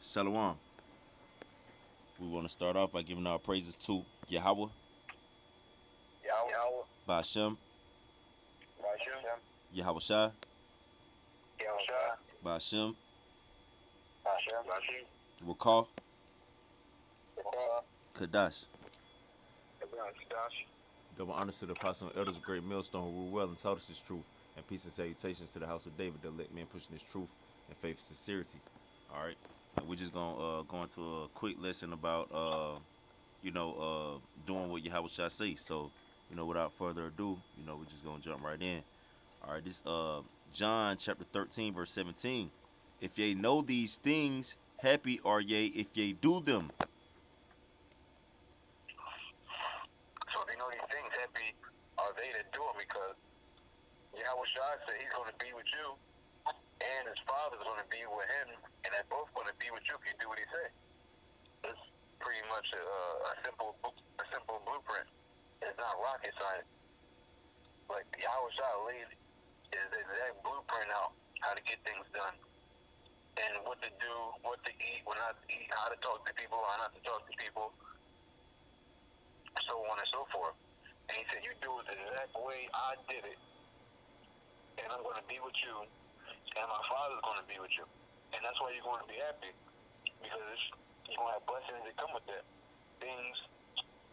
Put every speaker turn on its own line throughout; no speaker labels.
Shalom. We want to start off by giving our praises to Yahweh,
Yahweh,
Ba'ashem,
Bashem,
Yahweh Shai,
Yahusha,
Ba'ashem,
Bashem,
Rakah,
Bakar,
Kadash.
Kadash.
Double honors to the apostle and elders of Great Millstone who rule well and taught us this truth. And peace and salutations to the house of David that let men pushing this truth and faith and sincerity.
All right. And we're just gonna go into a quick lesson about doing what Yahweh Shai say. So, without further ado, we're just gonna jump right in. All right. This John chapter 13 verse 17. If ye know these things, happy are ye if ye do them.
So if you know these things, happy are they that do them, because Yahweh Shai said he's going to be with you, and his father's going to be with him, and they're both going to be with you if you do what he said. It's pretty much a simple blueprint. It's not rocket science. Like Yahweh Shai laid is the exact blueprint out how to get things done, and what to do, what to eat, what not to eat, how to talk to people, how not to talk to people, so on and so forth. And he said, you do it the exact way I did it, and I'm going to be with you, and my Father's going to be with you. And that's why you're going to be happy, because you're going to have blessings that come with that. Things,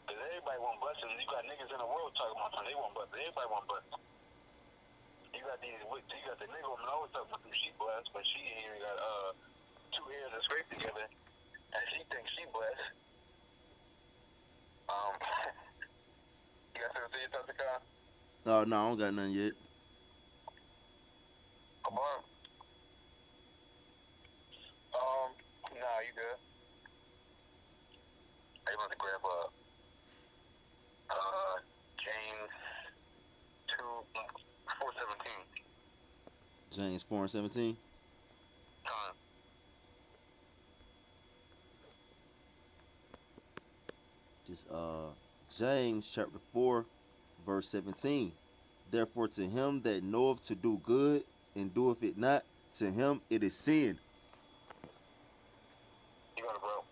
because everybody want blessings. You got niggas in the world talking about something, they want blessings. Everybody want blessings. You got the nigga woman always talking about some she blessed, but she ain't even got two ears that scrape together, and she thinks she blessed. You got something to say about the car?
Oh no, I don't got nothing yet.
Come on. Nah, you good. I about to grab James 4:17.
James 4 and 17.
Time.
Just James chapter 4 verse 17. Therefore to him that knoweth to do good and doeth it not, to him it is sin.
You got it, bro.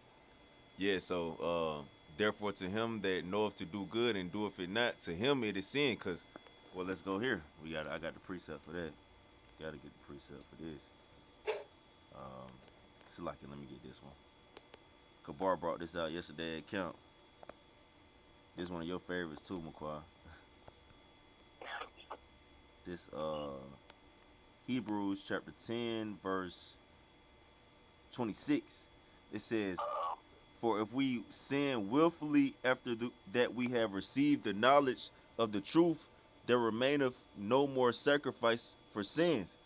Yeah, so therefore to him that knoweth to do good and doeth it not, to him it is sin. Cause
Well, let's go here. I got the precept for that. Gotta get the precept for this. Select it. Let me get this one. Kabar brought this out yesterday at camp. This one of your favorites too, McQuarrie. This Hebrews chapter 10 verse 26. It says, for if we sin willfully after that we have received the knowledge of the truth, there remaineth no more sacrifice for sins.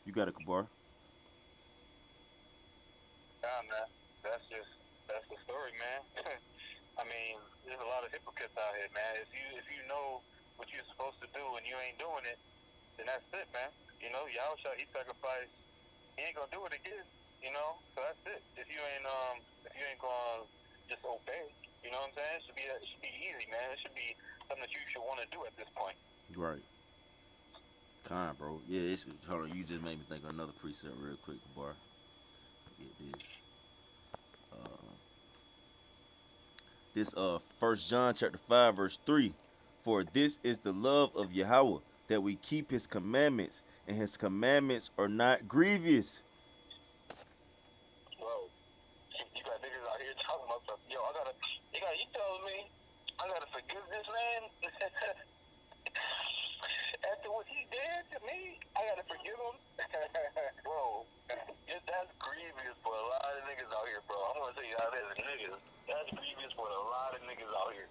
You got it, Kabar.
Nah, man. That's the story, man. I mean, there's a lot of hypocrites out here, man. If you know what you're supposed to do and you ain't doing it, then that's it, man. You know, Yahusha, he sacrificed. He ain't gonna do it again. You know, so that's it. If you ain't gonna just obey, you know what I'm saying? It should be easy, man. It should be something that you should want to do at this point.
Right. Kind, bro. Yeah, hold on. You just made me think of another precept real quick, Kabar. Get this. This 1 John chapter 5 verse 3. For this is the love of Yahweh, that we keep his commandments, and his commandments are not grievous.
Bro, you got niggas out here talking about stuff. Yo, you telling me I gotta forgive this man? After what he did to me, I gotta forgive him? Bro, that's grievous for a lot of niggas out here, bro. I'm gonna tell you how it is, niggas. That's grievous for a lot of niggas out here.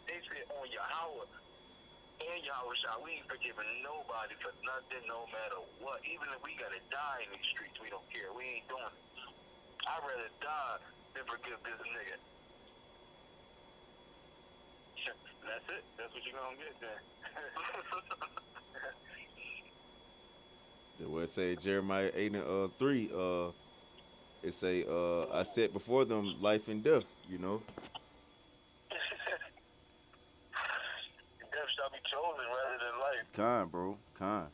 They say on Yahweh and Yahweh Shai, we ain't forgiving nobody for nothing, no matter what. Even if we gotta die in these streets, we don't care. We ain't doing it. I'd rather die than forgive this nigga. That's it. That's what you're gonna get then.
the word say Jeremiah 8 and 3. It say I set before them life and death. You know.
Death shall be chosen rather than life.
Kind, bro. Kind.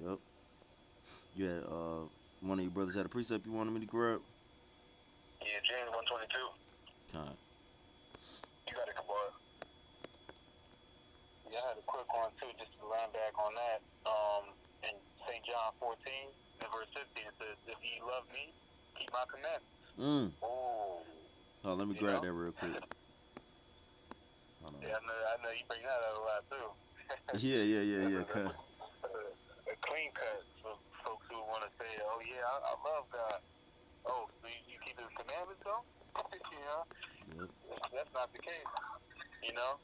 Yep. You had One of your brothers had a precept you wanted me to grab?
Yeah, James 122.
Con.
You got it, Kabbalah. Yeah, I had a quick one too, just to line back on that. In St. John 14, and verse 15, it says, "If ye love me, keep my commandments." Ooh,
Oh, let me
you
grab
know?
that real quick. Hold on.
Yeah, I know you bring that out a lot too.
Yeah. Con.
A clean cut for folks who want to say, "Oh yeah, I love God." Oh, so you keep His commandments though? You know,
Yep.
that's not the case. You know,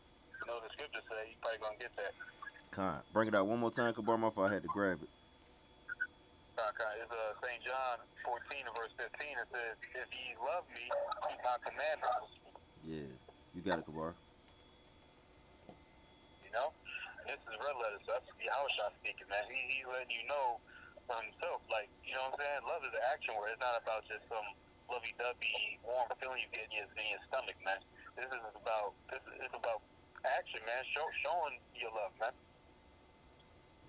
the scripture say you probably gonna get that.
Con. Bring it out one more time, Kabar. My fault, I had to grab it.
It's St. John 14 and verse 15. It says, "If ye love me, keep my commandments."
Yeah. You got it, Kabar.
You know, this is red letters. So that's Yahushua speaking, man. He's letting you know for himself, like, you know what I'm saying? Love is an action word. It's not about just some lovey-dovey warm feeling you get in your stomach, man. It's about action, man. Showing your love, man.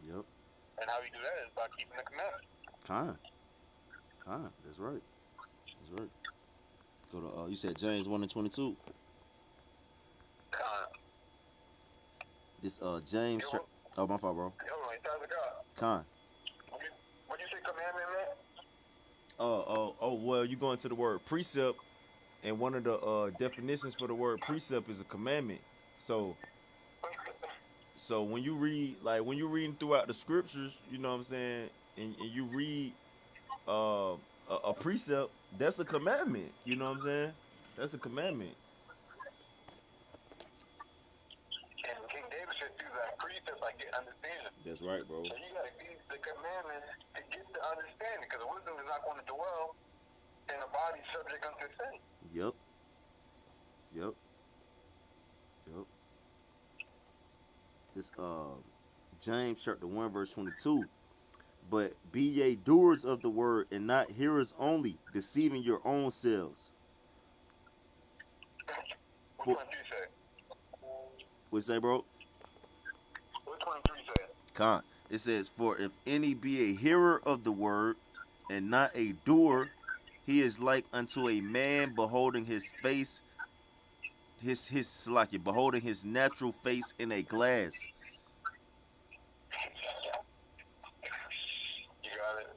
Yep.
And how you do that is by keeping the commandments.
Con. That's right. Go to you said James 1 and 22.
Con.
This James. Oh, my fault, bro.
Yo, it's time to God.
Con.
What you say, commandment, man?
Well, you go into the word precept, and one of the definitions for the word precept is a commandment. So when you read, like when you're reading throughout the scriptures, you know what I'm saying, and you read a precept, that's a commandment. You know what I'm saying? That's a commandment.
And King David said, "Through thy precepts I get understanding."
That's right, bro.
So you gotta keep the commandments to get the understanding, because wisdom is not going to dwell in a body subject unto sin.
Yep. This James chapter 1 verse 22. But be ye doers of the word and not hearers only, deceiving your own selves.
What 23 say?
What say, bro?
What 23 say?
Con. It says, for if any be a hearer of the word and not a doer, he is like unto a man beholding his face, beholding his natural face in a glass.
You got it.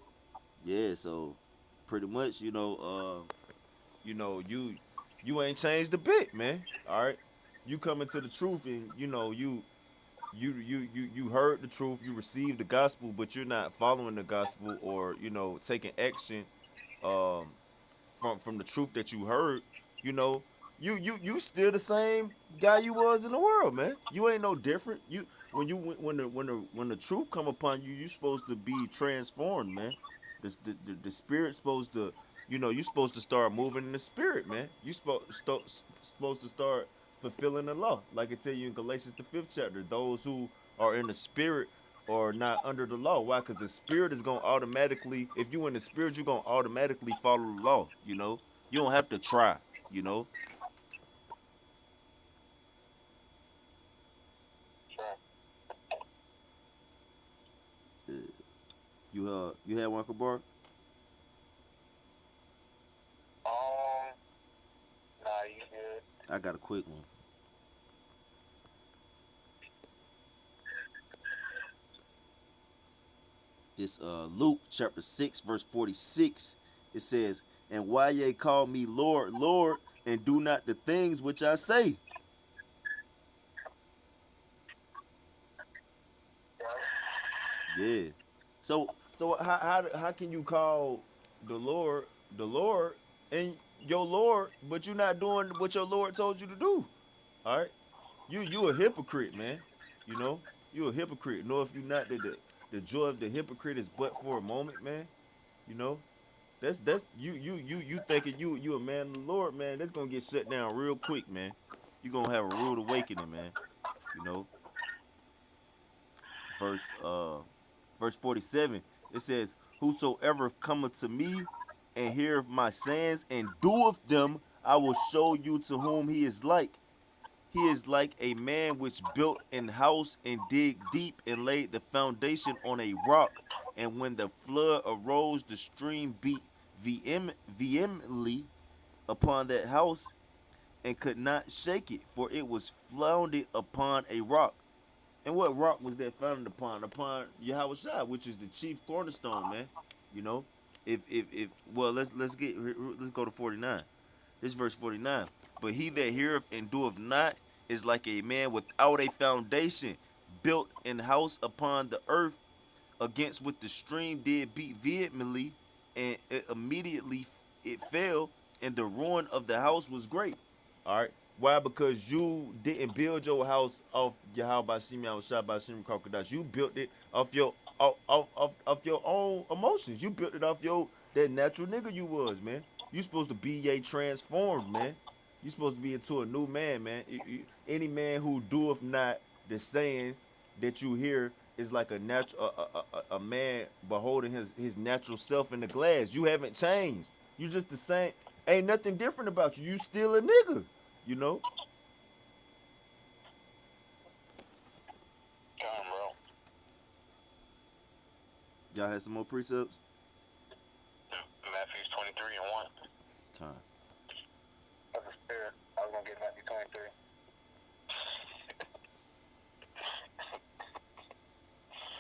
Yeah, so pretty much,
You ain't changed a bit, man. All right, you come into the truth, and you heard the truth, you received the gospel, but you're not following the gospel, or taking action from the truth that you heard. You know, you still the same guy you was in the world, man. You ain't no different. You when the truth come upon you, you supposed to be transformed, man. The spirit's supposed to, you supposed to start moving in the spirit, man. You supposed to start fulfilling the law, like it tell you in Galatians the 5th chapter. Those who are in the spirit are not under the law. Why? Because the spirit is gonna automatically, if you in the spirit, you're gonna automatically follow the law. You don't have to try. You know.
Sure.
You had one, Kabar?
Nah, you good.
I got a quick one. This Luke chapter 6 verse 46. It says, and why ye call me Lord, Lord, and do not the things which I say? Yeah. So how can you call the Lord, and your Lord, but you're not doing what your Lord told you to do? All right. You a hypocrite, man. You a hypocrite. Know if you not the joy of the hypocrite is but for a moment, man. You know. That's you thinking you a man of the Lord, man. That's gonna get shut down real quick, man. You gonna have a rude awakening, man. You know. Verse 47. It says, whosoever cometh to me and heareth my sayings and doeth them, I will show you to whom he is like. He is like a man which built an house and dig deep and laid the foundation on a rock.
And when the flood arose, the stream beat vehemently upon that house and could not shake it, for it was founded upon a rock. And what rock was that founded upon? Upon Yahweh Shai, which is the chief cornerstone, man. You know, if well, let's go to 49. This is verse 49. But he that heareth and doeth not is like a man without a foundation, built an house upon the earth, against which the stream did beat vehemently, and immediately it fell, and the ruin of the house was great. All right. Why? Because you didn't build your house off Yahweh Bashim Yahushua Bashim Krokadash. You built it off off your own emotions. You built it off your that natural nigga you was, man. You supposed to be a transformed, man. You supposed to be into a new man, man. Any man who doeth not the sayings that you hear is like a natural a man beholding his natural self in the glass. You haven't changed. You just the same. Ain't nothing different about you. You still a nigga. You know?
Come, bro.
Y'all had some more precepts?
Matthew 23 and 1.
Time.
That's a spirit. I was gonna get Matthew 23.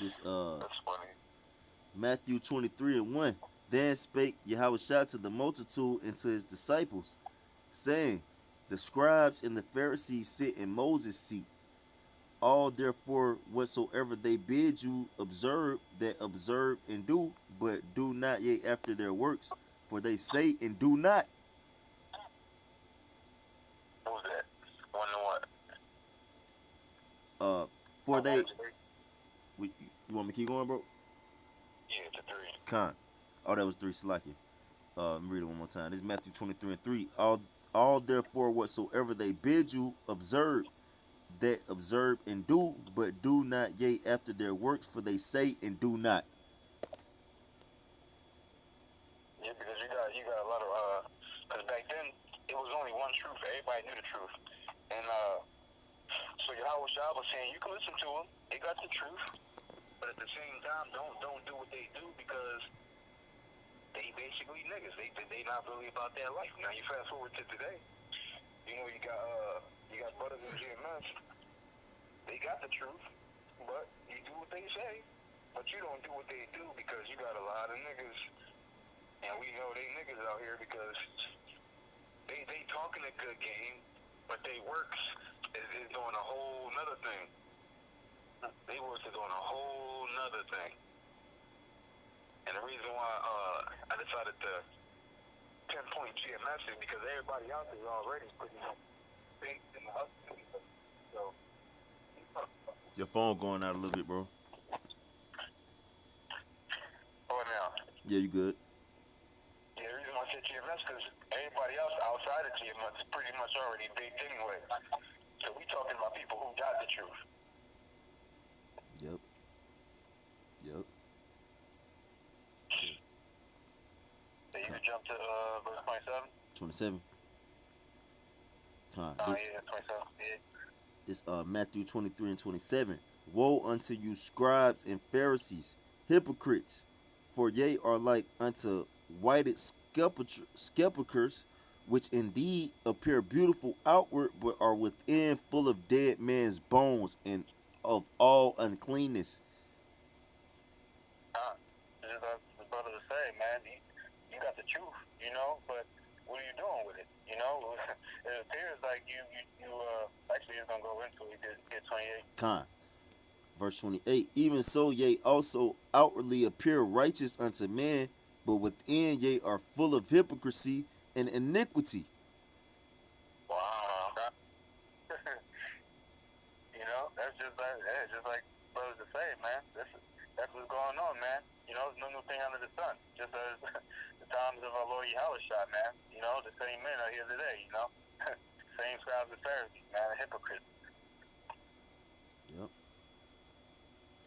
This
That's funny.
Matthew 23 and 1. Then spake Yahweh Shai to the multitude and to his disciples, saying, the scribes and the Pharisees sit in Moses' seat. All therefore whatsoever they bid you observe, that observe and do, but do not yet after their works, for they say and do not.
What was that? 1 to what?
For they,
You
you want me to keep going, bro?
Yeah, to 3.
Con. Oh, that was 3, Salaki. Let me read it one more time. This is Matthew 23 and 3. All therefore whatsoever they bid you observe, that observe and do, but do not yea after their works, for they say and do not.
Yeah, because you got a lot of because back then it was only one truth. Everybody knew the truth, and so Yahweh Shah was saying you can listen to them. They got the truth, but at the same time, don't do what they do because they basically niggas. They not really about their life. Now you fast forward to today, you know you got brothers in GMS. They got the truth, but you do what they say, but you don't do what they do because you got a lot of niggas, and we know they niggas out here because they talking a good game, but they works is doing a whole nother thing. They works is doing a whole nother thing. And the reason why I decided to pinpoint GMS is because everybody out there already pretty much big in the hustle. So,
Your phone going out a little bit, bro.
oh, now.
Yeah, you good.
Yeah, the reason why I said GMS because everybody else outside of GMS is pretty much already baked anyway. So we talking about people who got the truth.
Yep. Yep.
So you can jump to verse 27.
27. Con.
Oh, yeah, 27. Yeah.
This Matthew 23 and 27. Woe unto you, scribes and Pharisees, hypocrites, for ye are like unto whited sepulchres, which indeed appear beautiful outward, but are within full of dead men's bones and of all uncleanness.
Just like the brother was saying, man, you got the truth, you know, but what are you doing with it? You know, it appears like you actually is going to go into it, get 28.
Con. Verse 28. Even so, ye also outwardly appear righteous unto men, but within ye are full of hypocrisy and iniquity.
Wow. You know, that's just like brothers are saying, man. That's what's going on, man. You know, no new thing under the sun. Just as the times of our Lord Yahweh shot, man. You know, the same men are here today, you know. Same scribes and Pharisees, man, hypocrites.
Yep.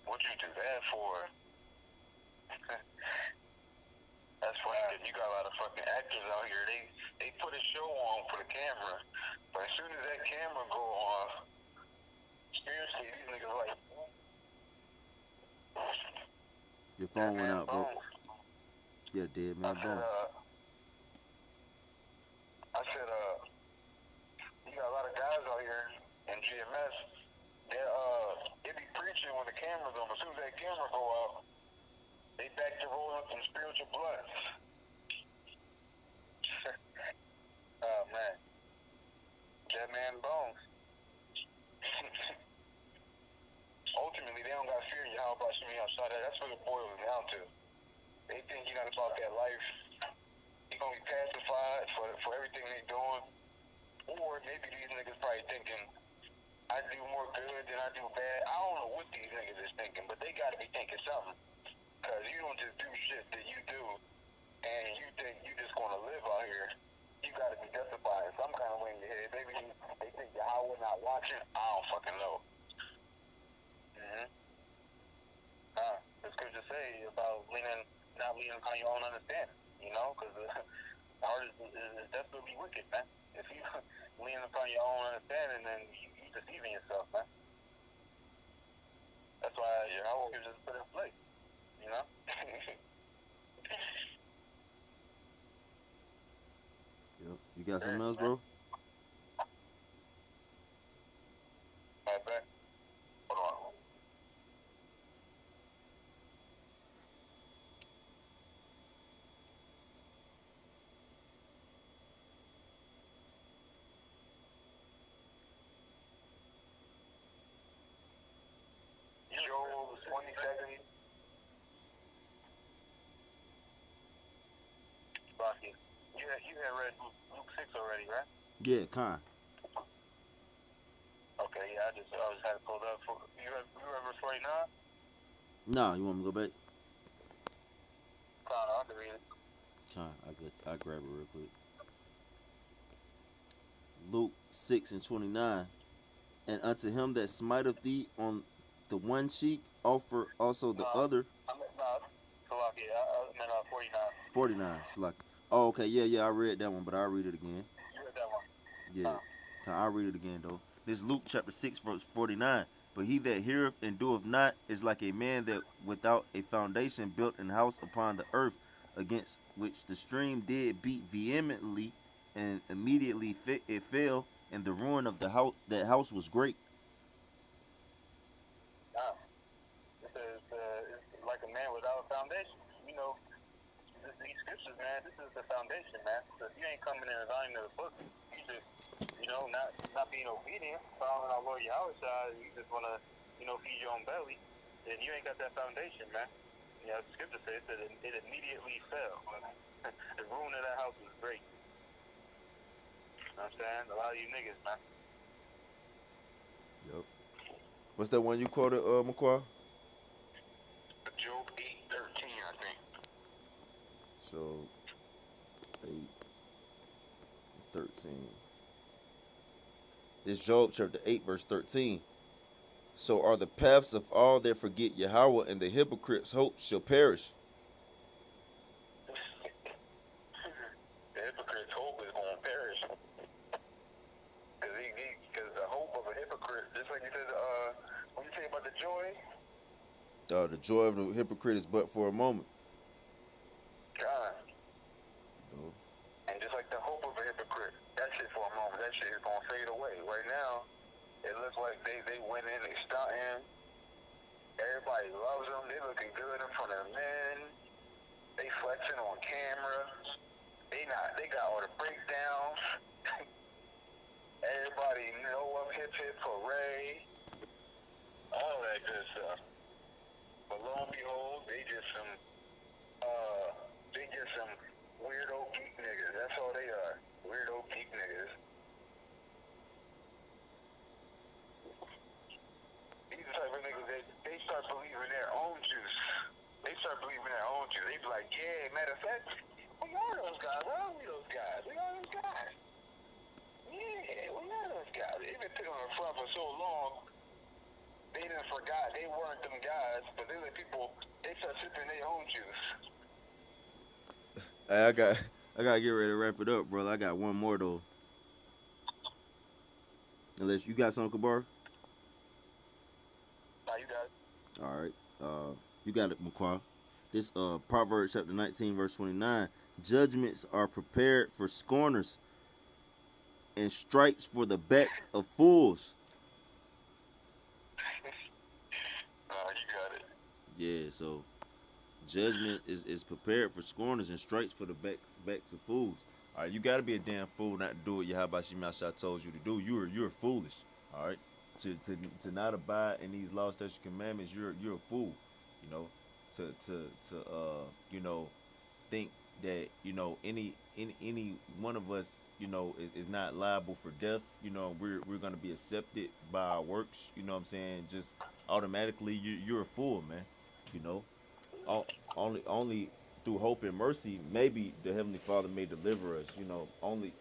What you do that for? That's funny because you got a lot of fucking actors out here. They put a show on for the camera, but as soon as that camera go off, seriously, these niggas like,
Your
Dead
phone went
Man
out, bro.
Bones.
Yeah, dead
I
man
said,
bone.
you got a lot of guys out here in GMS. They be preaching when the camera's on, but as soon as that camera go out, they back to rolling up some spiritual bloods. Oh man, Dead Man Bones. Ultimately, they don't got fear in Yahweh Bashim Yahshua. That's what it boils down to. They think you're not about that life. You're gonna be pacified for everything they doing. Or maybe these niggas probably thinking, I do more good than I do bad. I don't know what these niggas is thinking, but they gotta be thinking something. Cause you don't just do shit that you do and you think you just gonna live out here. You gotta be justified in some kind of way in your head. Maybe they think Yahweh not watching. I don't fucking know. Mm-hmm. The scripture say about not leaning upon your own understanding, you know, because the heart is desperately wicked, man. If you lean upon your own understanding, then you deceiving yourself, man. That's why your whole gives just put in place, you know.
Yep. You got something else, bro?
Right back. Hold on. Joel 27. Rocky. You had read Luke 6 already, right?
Yeah, Con.
Okay, yeah, I just had to pull up. You read verse 49?
Nah, you want me to go back?
I can read it.
Con, I grab it real quick. Luke 6:29. And unto him that smiteth thee on the one cheek, offer also the other.
I meant, Salaki, I meant 49.
49. Slack. Oh, okay. Yeah, I read that one, but I'll read it again.
You read that one.
Yeah. I'll read it again, though. This Luke chapter 6, verse 49. But he that heareth and doeth not is like a man that without a foundation built an house upon the earth, against which the stream did beat vehemently, and immediately it fell, and the ruin of the house that house was great.
This is it's like a man without a foundation. You know, these scriptures, man, this is the foundation, man. So if you ain't coming in line to the book, you just, not being obedient, following our Lord Yahweh, you just want to, feed your own belly, then you ain't got that foundation, man. You know, the scripture says that it immediately fell. The ruin of that house was great. You know what I'm saying? A lot of you niggas, man.
Yep. What's that one you quoted, McQuarrie?
Job 8:13, I think.
So, 8:13. This Job chapter 8, verse 13. So are the paths of all that forget Yahweh, and the hypocrites' hopes shall perish.
The hypocrite's hope is going to perish. Because the hope of a hypocrite, just like you said, when you say about the joy,
The joy of the hypocrite is but for a moment.
God,
No.
and just like the hope of a hypocrite, that shit for a moment, that shit is going to fade away. Right now, it looks like they went in, they stunting. Everybody loves them. They looking good in front of men. They flexing on camera. They got all the breakdowns. Everybody know up, hip hip hooray. All that good stuff. But lo and behold, they just some weirdo geek niggas. That's all they are. Weirdo geek niggas. These are the type of niggas that they start believing their own juice. They start believing their own juice. They be like, yeah, matter of fact, we are those guys. Why are we those guys? We are those guys. Yeah, we are those guys. They've been sitting on the front for so long, they done forgot they weren't them guys, but they let people, they start sipping their own juice.
Hey, I gotta get ready to wrap it up, brother. I got one more though. Unless you got something, Kabar.
Now you got it.
All right. You got it, McQuarrie. This Proverbs chapter 19 verse 29. Judgments are prepared for scorners, and stripes for the back of fools.
You got it.
Yeah, so judgment is prepared for scorners and stripes for the backs of fools. All right, you gotta be a damn fool not to do what Yahweh Shemashah told you to do. You're foolish. All right, to not abide in these laws, statutes, commandments, you're a fool. You know, to you know, think that any one of us is not liable for death. We're gonna be accepted by our works. You know what I'm saying? Just automatically, you're a fool, man. You know, only through hope and mercy, maybe the Heavenly Father may deliver us. Only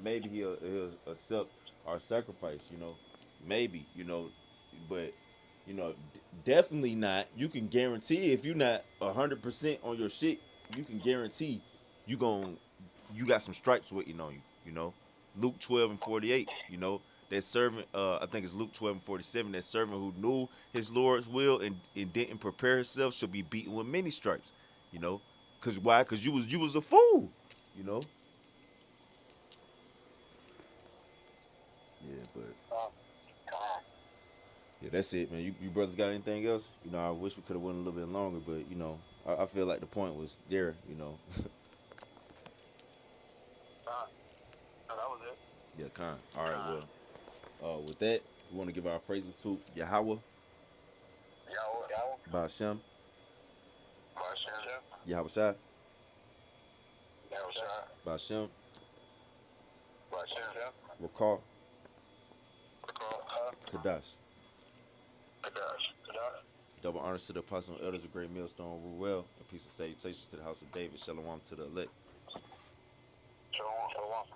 maybe he'll accept our sacrifice. Maybe but definitely not. You can guarantee if you're not 100% on your shit, you can guarantee you gon' you got some stripes waiting on you. Luke 12:48. That servant, I think it's Luke 12:47. That servant who knew his Lord's will and didn't prepare himself shall be beaten with many stripes. Cause why? Cause you was a fool. You know. Yeah, but yeah, that's it, man. You brothers got anything else? I wish we could have went a little bit longer, but I feel like the point was there.
No, that was it.
Yeah, kind. All right, well, with that, we want to give our praises to Yahweh,
Y'all,
Ba'ashem,
Marshall,
Yahweh Shai,
Marshall,
Ba'ashem,
Marshall,
Rakar, Kadash. Double honors to the apostle and elders of Great Millstone, rule well, and peace and salutations to the house of David. Shalom to the elect.
Shalom.